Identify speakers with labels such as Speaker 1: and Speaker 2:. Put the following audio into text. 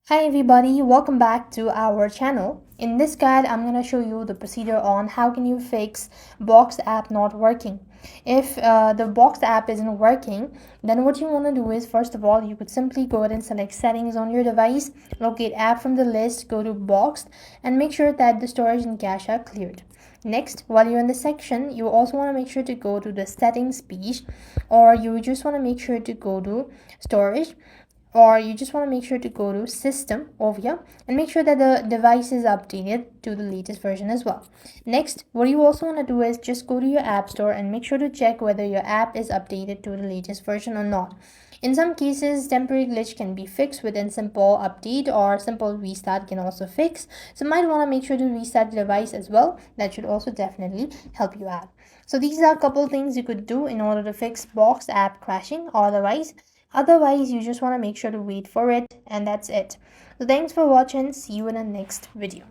Speaker 1: Hi everybody, welcome back to our channel. In this guide, I'm going to show you the procedure on how can you fix Box app not working. If the Box app isn't working, then what you want to do is, first of all, you could simply go ahead and select settings on your device, locate app from the list, go to Box, and make sure that the storage and cache are cleared. Next, while you're in the section, you also want to make sure to go to the settings page, or you just want to make sure to go to storage, or you just want to make sure to go to system over here and make sure that the device is updated to the latest version as well. Next, what you also want to do is just go to your app store and make sure to check whether your app is updated to the latest version or not. In some cases, temporary glitch can be fixed within simple update, or simple restart can also fix. So you might want to make sure to restart the device as well. That should also definitely help you out. So these are a couple things you could do in order to fix Box app crashing, or otherwise you just want to make sure to wait for it, and that's it. So thanks for watching. See you in the next video.